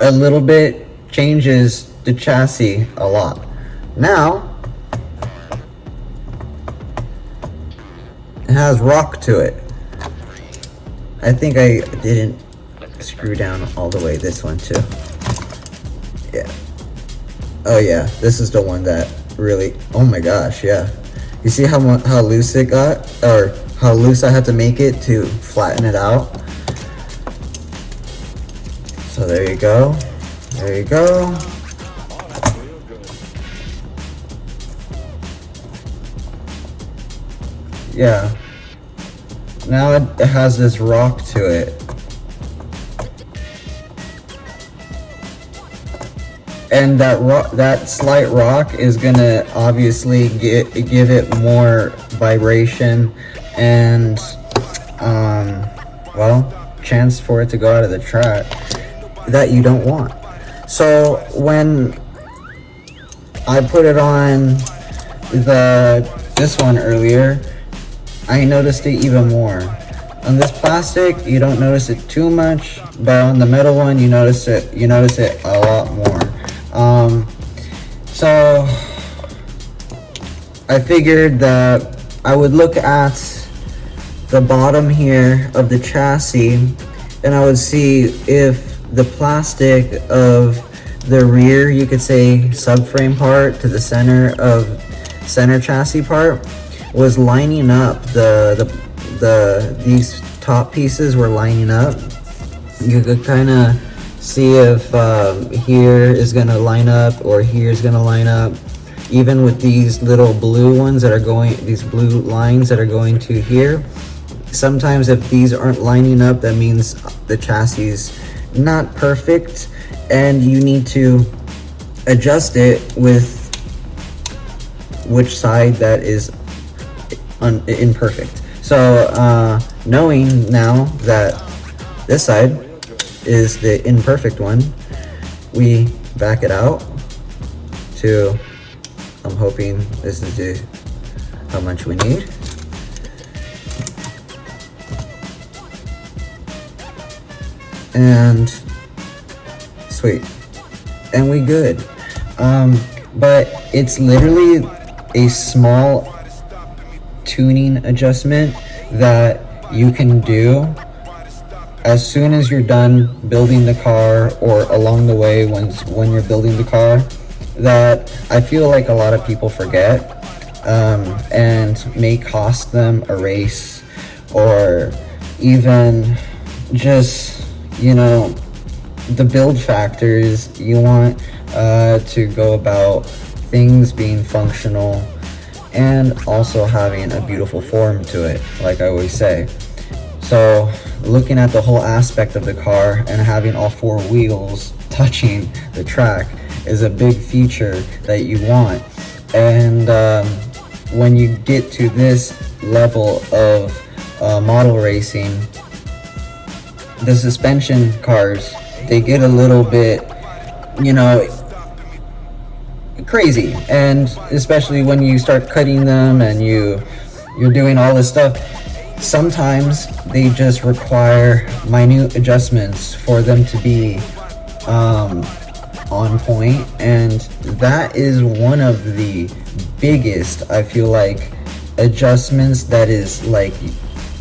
a little bit changes the chassis a lot. Now it has rock to it. I think I didn't screw down all the way this one too. Yeah. Oh yeah, this is the one that really, oh my gosh, yeah. You see how loose it got? Or how loose I had to make it to flatten it out? So there you go. There you go. Yeah. Now it has this rock to it. And that slight rock is gonna obviously give it more vibration and well, chance for it to go out of the track that you don't want. So when I put it on this one earlier, I noticed it even more. On this plastic, you don't notice it too much, but on the metal one, you notice it a lot more. So I figured that I would look at the bottom here of the chassis, and I would see if the plastic of the rear, you could say subframe part to the center chassis part, was lining up. These top pieces were lining up. You could kind of see if here is gonna line up or here is gonna line up. Even with these little blue ones that are going, these blue lines that are going to here, sometimes if these aren't lining up, that means the chassis is not perfect, and you need to adjust it with which side that is imperfect. So knowing now that this side is the imperfect one, we back it out to, I'm hoping this is how much we need. And sweet, and we good. But it's literally a small tuning adjustment that you can do as soon as you're done building the car, or along the way when you're building the car, that I feel like a lot of people forget, and may cost them a race, or even just, you know, the build factors. You want to go about things being functional and also having a beautiful form to it, like I always say. So looking at the whole aspect of the car and having all four wheels touching the track is a big feature that you want. And when you get to this level of model racing, the suspension cars, they get a little bit, you know, crazy. And especially when you start cutting them and you're doing all this stuff, sometimes they just require minute adjustments for them to be on point. And that is one of the biggest, I feel like, adjustments that is like,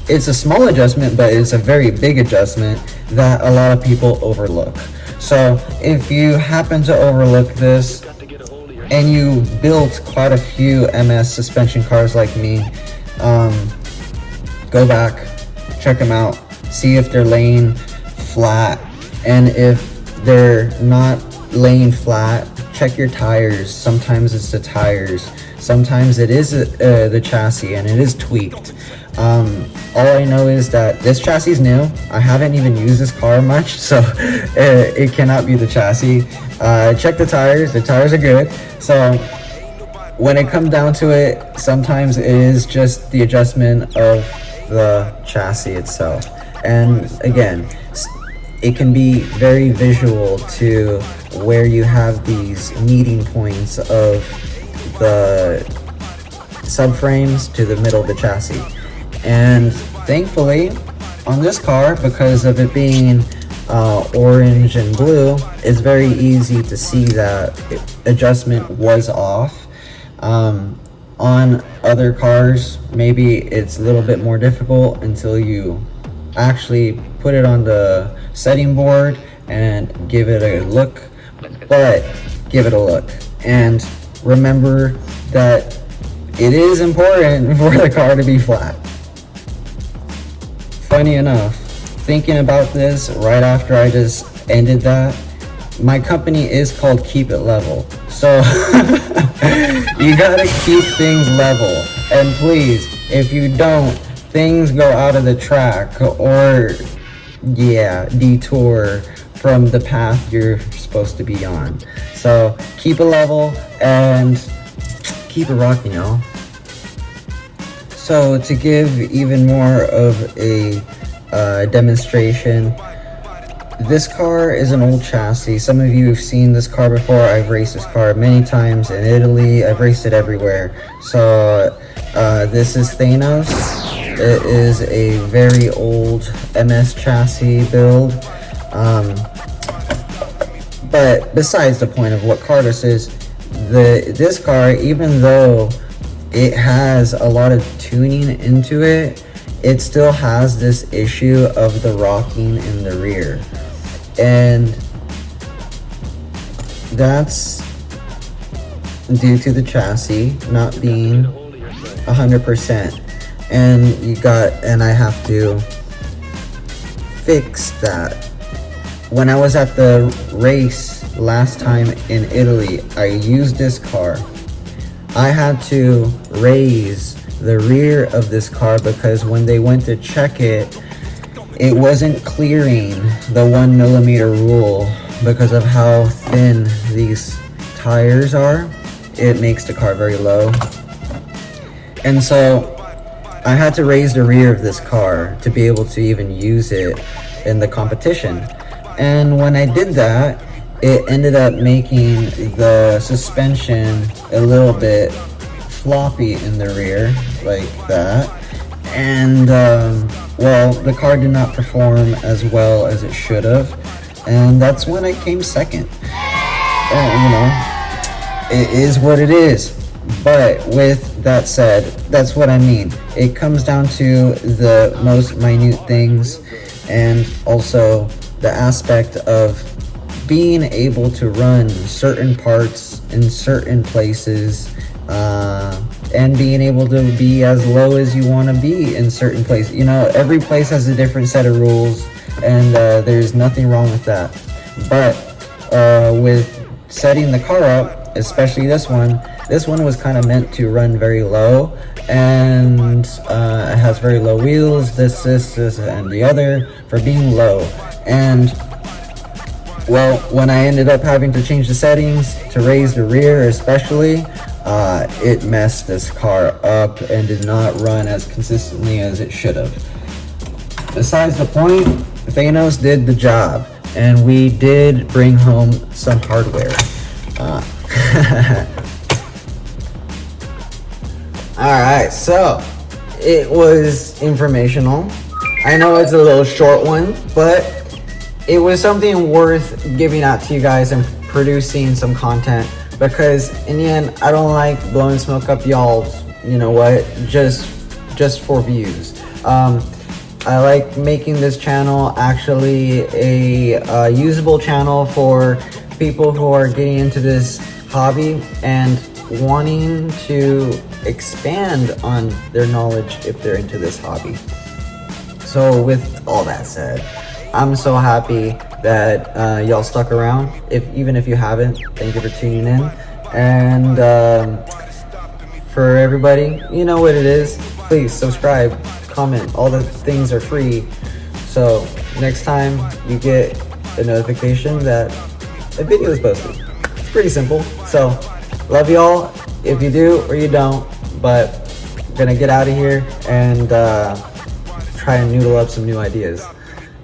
it's a small adjustment, but it's a very big adjustment that a lot of people overlook. So if you happen to overlook this and you built quite a few MS suspension cars like me, go back, check them out, see if they're laying flat, and if they're not laying flat, check your tires. Sometimes it's the tires, sometimes it is the chassis, and it is tweaked. All I know is that this chassis is new. I haven't even used this car much, so it cannot be the chassis. Check the tires are good. So when it comes down to it, sometimes it is just the adjustment of the chassis itself. And again, it can be very visual to where you have these meeting points of the subframes to the middle of the chassis. And thankfully on this car, because of it being orange and blue, it's very easy to see that adjustment was off. On other cars, maybe it's a little bit more difficult until you actually put it on the setting board and give it a look, but give it a look. And remember that it is important for the car to be flat. Funny enough, thinking about this right after I just ended that, my company is called Keep It Level. So you gotta keep things level. And please, if you don't, things go out of the track or detour from the path you're supposed to be on. So keep it level and keep it rocking, y'all. So to give even more of a demonstration, this car is an old chassis. Some of you have seen this car before. I've raced this car many times in Italy. I've raced it everywhere. So this is Thanos. It is a very old MS chassis build. But besides the point of what car this is, this car, even though it has a lot of tuning into it, it still has this issue of the rocking in the rear. And that's due to the chassis not being 100%. And I have to fix that. When I was at the race last time in Italy, I used this car. I had to raise the rear of this car because when they went to check it, it wasn't clearing the 1 millimeter rule because of how thin these tires are. It makes the car very low. And so I had to raise the rear of this car to be able to even use it in the competition. And when I did that, it ended up making the suspension a little bit floppy in the rear, like that. And well, the car did not perform as well as it should have, and that's when I came second. It is what it is. But with that said, that's what I mean. It comes down to the most minute things, and also the aspect of being able to run certain parts in certain places, and being able to be as low as you want to be in certain places. Every place has a different set of rules, and there's nothing wrong with that. But with setting the car up, especially this one was kind of meant to run very low, and it has very low wheels, this, and the other, for being low. And well, when I ended up having to change the settings to raise the rear especially, it messed this car up and did not run as consistently as it should have. Besides the point, Thanos did the job, and we did bring home some hardware. Alright, so it was informational. I know it's a little short one, but it was something worth giving out to you guys and producing some content, because in the end, I don't like blowing smoke up y'all's, just for views. I like making this channel actually a usable channel for people who are getting into this hobby and wanting to expand on their knowledge if they're into this hobby. So with all that said, I'm so happy that y'all stuck around. Even if you haven't, thank you for tuning in. And for everybody, you know what it is. Please subscribe, comment. All the things are free. So next time you get a notification that a video is posted. It's pretty simple. So love y'all if you do or you don't. But gonna get out of here and try and noodle up some new ideas.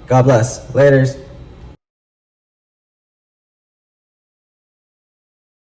God bless. Laters.